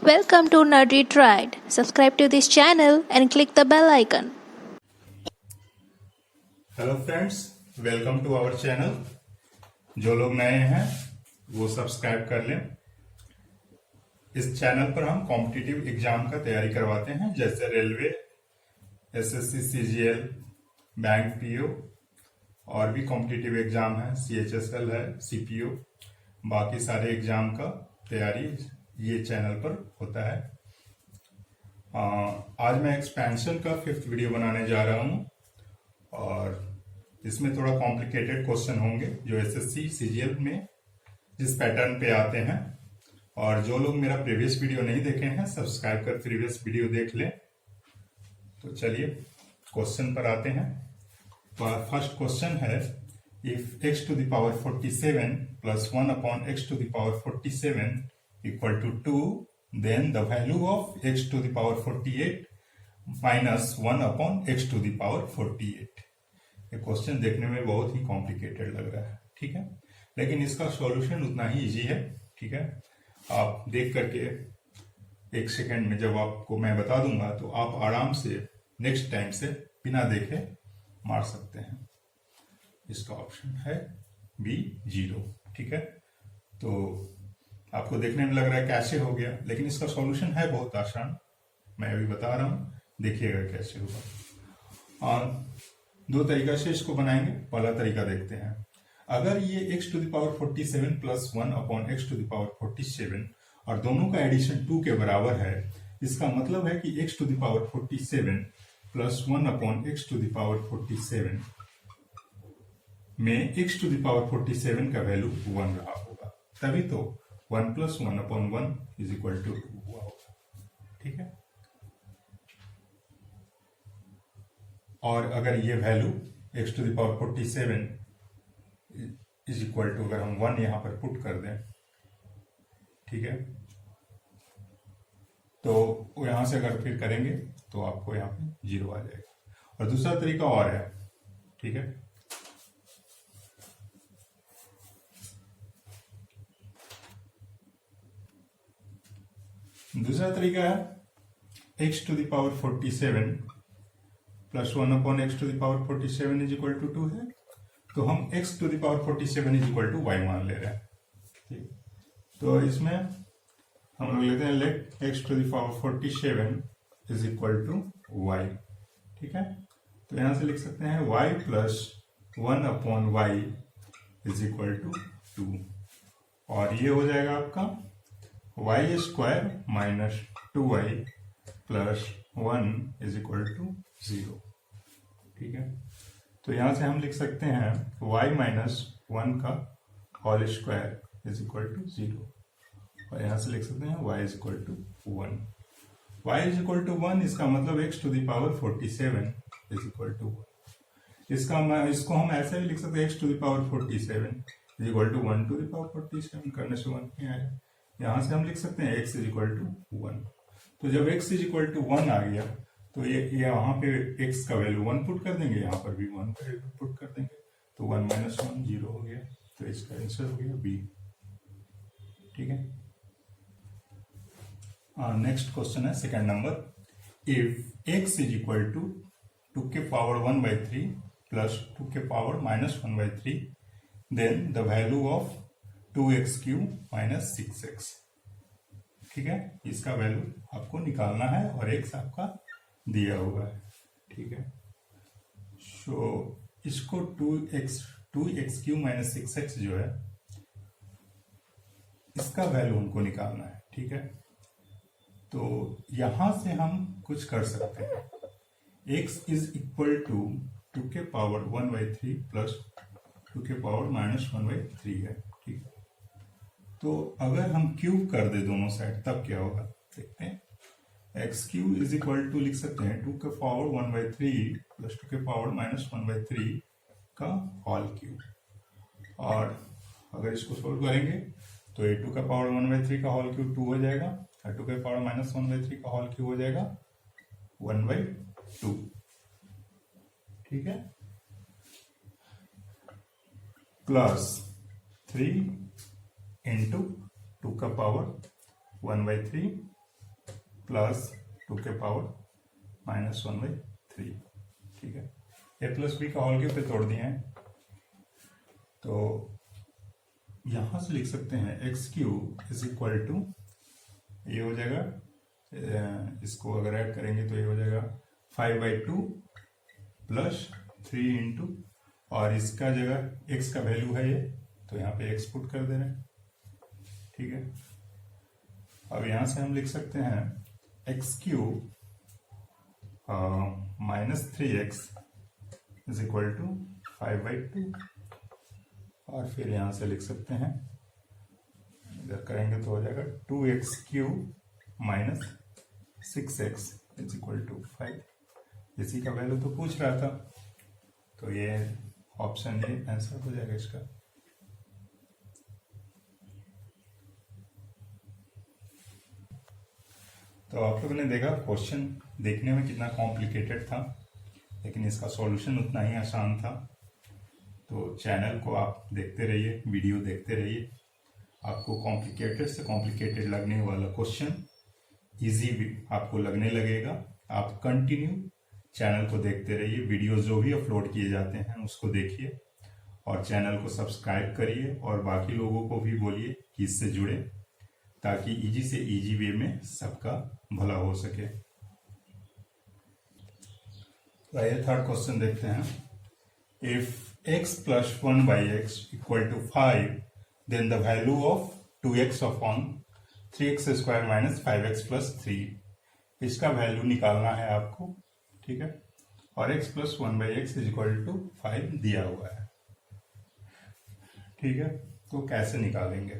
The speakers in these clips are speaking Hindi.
Welcome to Nerdy Tried. Subscribe to this channel and click the bell icon. Hello friends, welcome to our channel. जो लोग नए हैं वो सब्सक्राइब कर लें। इस चैनल पर हम कॉम्पिटिटिव एग्जाम का तैयारी करवाते हैं, जैसे railway, SSC, CGL, bank PO और भी कॉम्पिटिटिव एग्जाम है, सीएचएसएल है, सीपीओ, बाकी सारे एग्जाम का तैयारी ये चैनल पर होता है। आज मैं एक्सपेंशन का 5th वीडियो बनाने जा रहा हूं और इसमें थोड़ा कॉम्प्लिकेटेड क्वेश्चन होंगे जो एसएससी सीजीएल में जिस पैटर्न पे आते हैं। और जो लोग मेरा प्रीवियस वीडियो नहीं देखे हैं, सब्सक्राइब कर प्रीवियस वीडियो देख लें। तो चलिए क्वेश्चन पर आते हैं। फर्स्ट क्वेश्चन है, if x to the power 47 plus 1 upon x to the power 47 equal to 2, then the value of x to the power 48 minus 1 upon x to the power 48। ये क्वेश्चन देखने में बहुत ही कॉम्प्लिकेटेड लग रहा है, ठीक है, लेकिन इसका सॉल्यूशन उतना ही इजी है, ठीक है। आप देख करके 1 सेकेंड में जब आपको मैं बता दूंगा तो आप आराम से नेक्स्ट टाइम से बिना देखे मार सकते हैं। इसका ऑप्शन है बी 0, ठीक है। तो आपको देखने में लग रहा है कैसे हो गया, लेकिन इसका सॉल्यूशन है बहुत आसान। मैं अभी बता रहा हूं, देखिएगा कैसे होगा। और दो तरीका से इसको बनाएंगे। पहला तरीका देखते हैं। अगर ये x to the power 47 plus 1 upon x to the power 47 और दोनों का एडिशन 2 के बराबर है, इसका मतलब है कि x to the power 47 plus 1 upon x to the power 47 में x to the power 47 का वैल्यू 1 रहा होगा, तभी तो 1 plus 1 upon 1 is equal to 2 हुआ होगा, ठीक है। और अगर ये value x to the power 47 is equal to, अगर हम 1 यहां पर पुट कर दें, ठीक है, तो यहां से अगर फिर करेंगे तो आपको यहां पे 0 आ जाएगा। और दूसरा तरीका और है, ठीक है। दूसरा तरीका है x to the power 47 plus 1 upon x to the power 47 is equal to 2 है, तो हम x to the power 47 is equal to y मान ले रहे हैं, ठीक। तो इसमें हम लोग लेते हैं let x to the power 47 is equal to y, ठीक है। तो यहां से लिख सकते हैं y plus 1 upon y is equal to 2, और ये हो जाएगा आपका y square minus 2y plus 1 is equal to 0, ठीक है। तो यहां से हम लिख सकते हैं y माइनस 1 का whole square is equal to 0, और यहां से लिख सकते हैं y is equal to 1। y is equal to 1 इसका मतलब x to the power 47 is equal to 1। इसको हम ऐसे भी लिख सकते हैं x to the power 47 is equal to 1 to the power 47, करने से 1 नहीं आएगा। यहां से हम लिख सकते हैं x इज इक्वल टू 1। तो जब x इज इक्वल टू 1 आ गया तो ये वहां पे x का वैल्यू 1 पुट कर देंगे, यहाँ पर भी 1 का वैल्यू पुट कर देंगे, तो 1 माइनस 1 0 हो गया। तो इसका आंसर हो गया बी, ठीक है। नेक्स्ट क्वेश्चन है second number. If x is equal to 2 के पावर 1/3 प्लस 2 के power minus 1/3, then the value of 2x³ minus 6x, ठीक है। इसका वैल्यू आपको निकालना है और x आपका दिया हुआ है, ठीक है। सो इसको 2x³ माइनस 6x जो है, इसका वैल्यू हमको निकालना है, ठीक है। तो यहां से हम कुछ कर सकते हैं। x इज इक्वल टू 2 के पावर 1/3 प्लस 2 के पावर माइनस 1/3 है, ठीक है। तो अगर हम क्यूब कर दे दोनों साइड तब क्या होगा देखते हैं। x³ इज इक्वल टू लिख सकते हैं 2 के पावर 1/3 प्लस 2 के पावर माइनस 1/3 का होल क्यूब, और अगर इसको सोल्व करेंगे तो ये 2 का पावर 1/3 का होल क्यूब 2 हो जाएगा, और 2 के पावर माइनस 1/3 का होल क्यूब हो जाएगा 1/2, ठीक है, प्लस 3 इंटू 2 का पावर 1/3 प्लस 2 के पावर -1/3। ठीक है, ए प्लस बी का होल क्यूब पे तोड़ दिए हैं, तो यहां से लिख सकते हैं x cube is equal to, ये हो जाएगा, इसको अगर ऐड करेंगे तो ये हो जाएगा 5/2 प्लस 3 इंटू, और इसका जगह एक्स का वैल्यू है ये, तो यहाँ पे एक्स पुट कर दे रहे हैं। ठीक है, अब यहां से हम लिख सकते हैं x cube -3x is equal to 5/2, और फिर यहां से लिख सकते हैं, इधर करेंगे तो हो जाएगा 2x cube -6x is equal to 5। इसी का वैल्यू तो पूछ रहा था, तो ये ऑप्शन ए आंसर हो जाएगा इसका। तो आप लोगों ने देखा क्वेश्चन देखने में कितना कॉम्प्लिकेटेड था, लेकिन इसका सॉल्यूशन उतना ही आसान था। तो चैनल को आप देखते रहिए, वीडियो देखते रहिए, आपको कॉम्प्लिकेटेड से कॉम्प्लिकेटेड लगने वाला क्वेश्चन इजी भी आपको लगने लगेगा। आप कंटिन्यू चैनल को देखते रहिए, वीडियो जो भी अपलोड किए जाते हैं उसको देखिए, और चैनल को सब्सक्राइब करिए, और बाकी लोगों को भी बोलिए कि इससे जुड़े, ताकि इजी से इजी वे में सबका भला हो सके। तो आइए थर्ड क्वेश्चन देखते हैं। If x plus 1/x equal to 5, then the value of 2x upon 3x square minus 5x plus 3, इसका वैल्यू निकालना है आपको। ठीक है, और x plus 1/x is equal to 5 दिया हुआ है। ठीक है, तो कैसे निकालेंगे?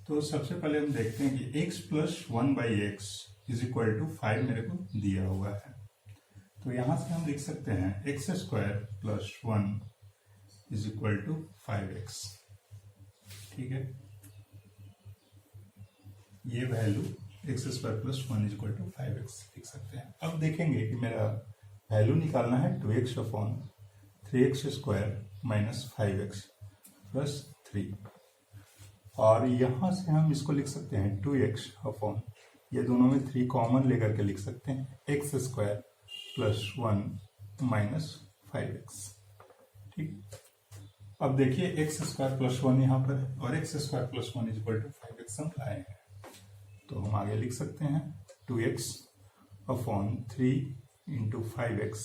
तो सबसे पहले हम देखते हैं कि x plus 1/x is equal to 5 मेरे को दिया हुआ है, तो यहां से हम लिख सकते हैं x square plus 1 is equal to 5x। ठीक है, ये value x square plus 1 is equal to 5x लिख सकते हैं। अब देखेंगे कि मेरा वैल्यू निकालना है 2x upon 3x square minus 5x plus 3, और यहां से हम इसको लिख सकते हैं 2x अपॉन, ये दोनों में 3 कॉमन लेकर के लिख सकते हैं x square plus 1 minus 5x। ठीक, अब देखिए x स्क्वायर प्लस 1 यहाँ पर है, और x square plus 1 is equal to 5x हम लाए हैं, तो हम आगे लिख सकते हैं 2x upon 3 into 5x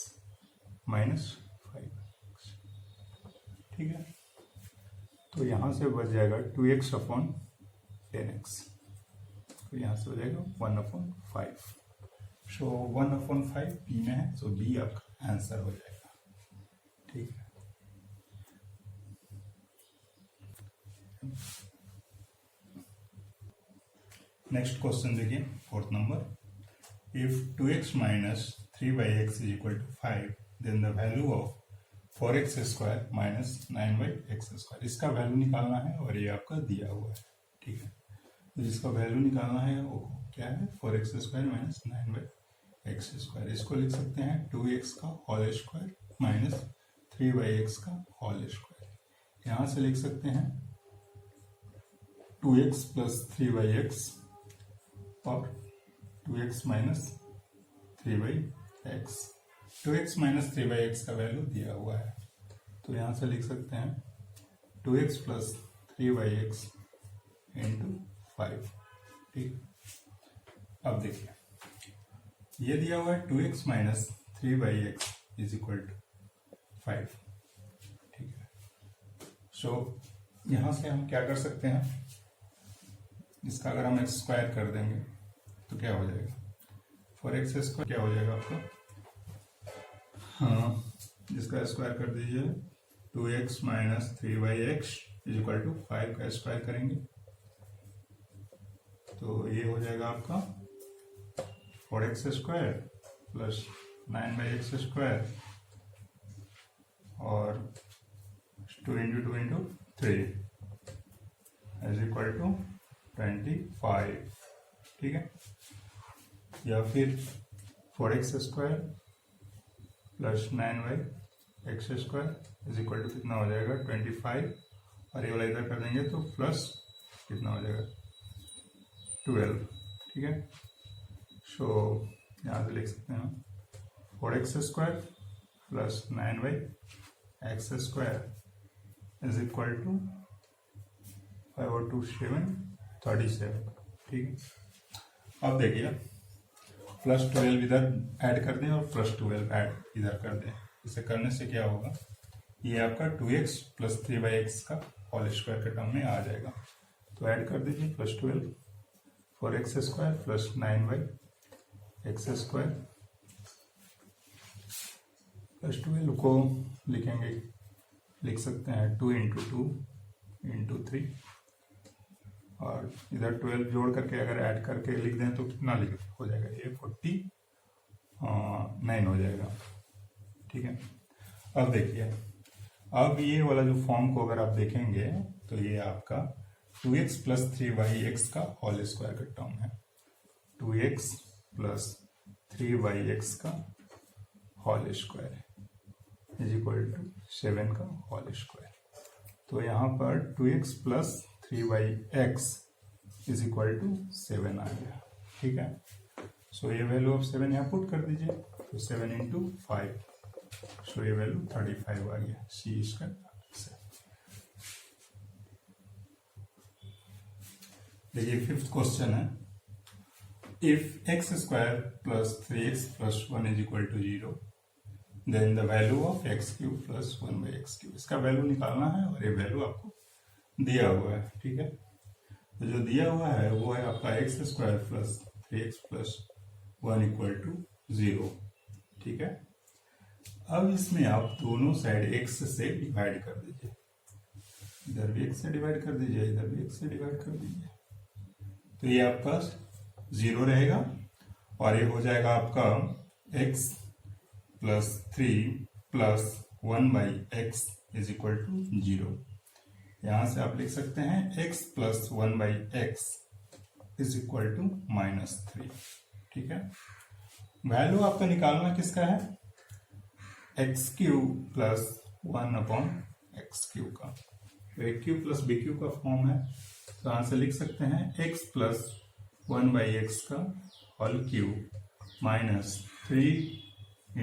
minus 5x। ठीक है, तो यहां से बच जाएगा 2x अपॉन 10x, तो यहां से हो जाएगा 1/5। सो 1/5 बी में है, सो बी आपका आंसर हो जाएगा। ठीक है, नेक्स्ट क्वेश्चन देखिए, fourth number. If 2x minus 3/x is equal to 5, then the value of 4x square minus 9/x square, इसका वैल्यू निकालना है, और ये आपका दिया हुआ है। ठीक है, तो जिसका वैल्यू निकालना है वो क्या है, 4x square minus 9/x square. इसको लिख सकते हैं 2x का होल स्क्वायर माइनस 3/x का होल स्क्वायर। यहां से लिख सकते हैं 2x प्लस 3/x और 2x minus 3/x। 2x minus 3/x का वैल्यू दिया हुआ है, तो यहां से लिख सकते हैं 2x प्लस 3/x इंटू 5। ठीक, अब देखिए ये दिया हुआ है 2x minus 3/x is equal to 5। ठीक है, सो यहां से हम क्या कर सकते हैं, इसका अगर हम स्क्वायर कर देंगे तो क्या हो जाएगा, 4x स्क्वायर क्या हो जाएगा आपका, हाँ इसका स्क्वायर कर दीजिए, 2x minus 3/x is equal to 5 का स्क्वायर करेंगे तो ये हो जाएगा आपका 4x square plus 9/x square और 2 into 2 into 3 is equal to 25। ठीक है, या फिर 4x square plus 9/x square is equal to कितना हो जाएगा 25, और ये वाला इधर कर देंगे तो प्लस कितना हो जाएगा 12। ठीक है, सो यहाँ से लिख सकते हैं 4x² plus 9y(x²) is equal to 5 और 2 7 37। ठीक है, अब देखिए +12 इधर ऐड कर दें और +12 ऐड इधर कर दें। इसे करने से क्या होगा, ये आपका 2x प्लस 3x का होल स्क्वायर के टर्म में आ जाएगा। तो ऐड कर दीजिए +12 4x² प्लस 9y(x²) +12 को लिखेंगे, लिख सकते हैं 2 × 2 × 3 और इधर 12 जोड़ करके अगर ऐड करके लिख दें तो कितना हो जाएगा, ये 49 हो जाएगा। ठीक है, अब देखिए, अब ये वाला जो फॉर्म को अगर आप देखेंगे तो ये आपका 2x प्लस 3y(x) का होल स्क्वायर का टर्म है। 2x प्लस 3y(x) का whole square is equal to 7 का होल स्क्वायर। तो यहाँ पर 2x plus 3y(x) is equal to 7 आ गया। ठीक है, सो ये वैल्यू ऑफ 7 यहाँ पुट कर दीजिए, तो 7 × 5, सो ये वैल्यू 35 आ गया। सी इसका आंसर। देखिए 5th क्वेश्चन है, if x² plus 3x plus 1 is equal to 0 then the value of x³ plus 1/x³। इसका वैल्यू निकालना है और ये वैल्यू आपको दिया हुआ है। ठीक है, तो जो दिया हुआ है वो है आपका x² plus 3x plus 1 equal to 0। ठीक है, अब इसमें आप दोनों साइड x से डिवाइड कर दीजिए, इधर भी x से डिवाइड कर दीजिए, इधर भी x से डिवाइड कर दीजिए, तो ये आपका 0 रहेगा और ये हो जाएगा आपका x plus 3 plus 1/x is equal to 0। यहां से आप लिख सकते हैं x plus 1/x is equal to -3। ठीक है, वैल्यू आपका निकालना किसका है, x³ प्लस 1/x³ का। तो a³ प्लस b³ का फॉर्म है, तो यहां से लिख सकते हैं x प्लस 1/x का whole cube -3 ×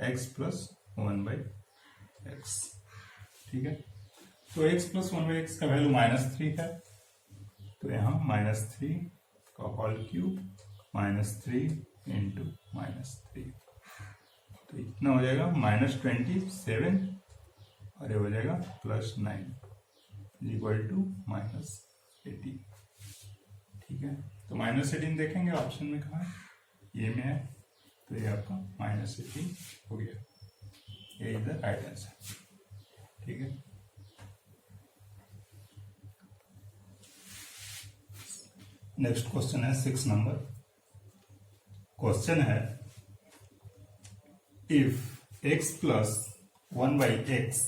x plus 1/x। ठीक है, तो x प्लस 1/x का वैल्यू -3 है, तो यहाँ -3 का होल क्यूब -3 × -3, तो इतना हो जाएगा -27 और ये हो जाएगा +9 इक्वल टू -18। ठीक है, तो -18 देखेंगे ऑप्शन में कहाँ है, ये में है, तो ये आपका -18 हो गया। ये इज द राइट आंसर। ठीक है, नेक्स्ट क्वेश्चन है 6 नंबर। क्वेश्चन है, if x plus 1/x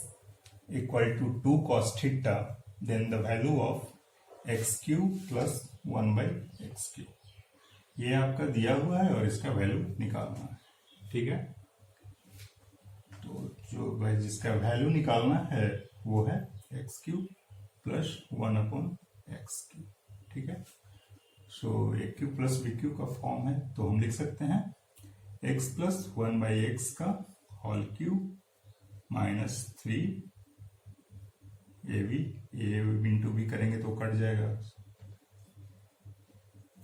equal to 2 cos theta then the value of x³ plus 1/x³। ये आपका दिया हुआ है और इसका वैल्यू निकालना है। ठीक है, तो जो भाई जिसका वैल्यू निकालना है वो है x³ प्लस 1/x³। ठीक है, सो a³ प्लस b³ का फॉर्म है, तो हम लिख सकते हैं x प्लस 1/x का whole cube -3 ab into b करेंगे तो कट जाएगा,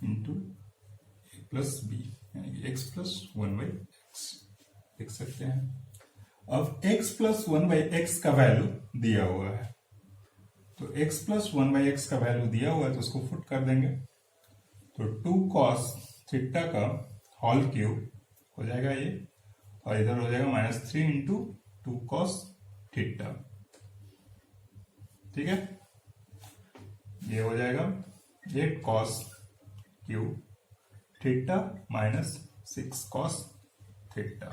इंटू a प्लस b, यानी x प्लस 1/x लिख सकते हैं। अब x प्लस 1/x का वैल्यू दिया हुआ है, तो x प्लस 1/x का वैल्यू दिया हुआ है तो उसको फुट कर देंगे, तो 2 cos थीटा का होल क्यूब हो जाएगा ये, और इधर हो जाएगा -3 × 2 cos थीटा। ठीक है, ये हो जाएगा 8 cos cube theta -6 cos theta.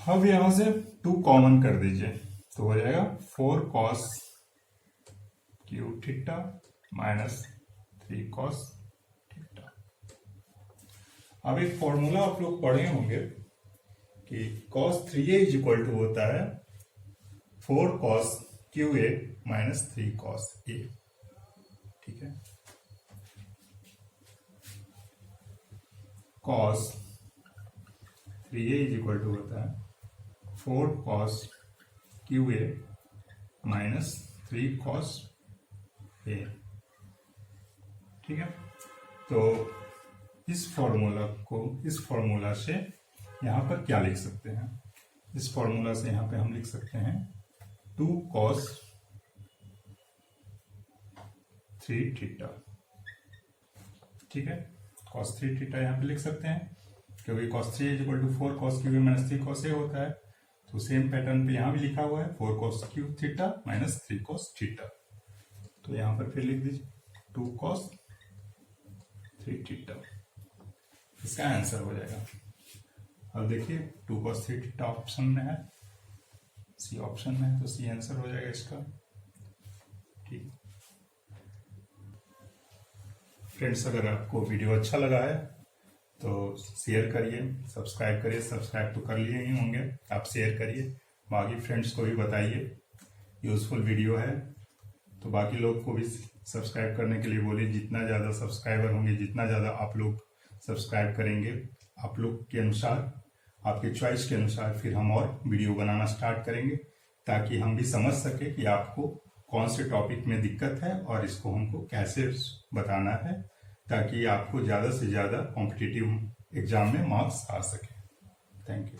अब यहां से 2 कॉमन कर दीजिए, तो हो जाएगा 4 cos cube theta -3 cos theta. अब एक फॉर्मूला आप लोग पढ़े होंगे कि cos 3a is equal to होता है 4 cos QA -3 cos A। ठीक है, cos 3a is equal to होता है 4 cos QA minus 3 cos A। ठीक है, तो इस फॉर्मूला से यहां पर क्या लिख सकते हैं? इस फॉर्मूला से यहां पे हम लिख सकते हैं 2 cos 3 थीटा। ठीक है, cos 3 थीटा यहां पे लिख सकते हैं क्योंकि cos 3 is equal to 4 cos QA minus 3 cos A होता है। तो सेम पैटर्न पे यहां भी लिखा हुआ है 4 cos Q theta minus 3 cos theta. तो यहां पर फिर लिख दीजिए 2 cos 3 थीटा, इसका आंसर हो जाएगा। अब देखिए 2 cos 3 थीटा ऑप्शन में है, सी ऑप्शन में है, तो सी आंसर हो जाएगा इसका। ठीक फ्रेंड्स, अगर आपको वीडियो अच्छा लगा है तो शेयर करिए, सब्सक्राइब करिए। सब्सक्राइब तो कर लिए ही होंगे, आप शेयर करिए, बाकी फ्रेंड्स को भी बताइए यूजफुल वीडियो है। तो बाकी लोग को भी सब्सक्राइब करने के लिए बोलिए। जितना ज़्यादा सब्सक्राइबर होंगे, जितना ज़्यादा आप लोग सब्सक्राइब करेंगे, आप लोग के अनुसार, आपके चॉइस के अनुसार फिर हम और वीडियो बनाना स्टार्ट करेंगे, ताकि हम भी समझ सके कि आपको कौन से टॉपिक में दिक्कत है और इसको हमको कैसे बताना है, ताकि आपको ज़्यादा से ज़्यादा कॉम्पिटिटिव एग्जाम में मार्क्स आ सके। Thank you.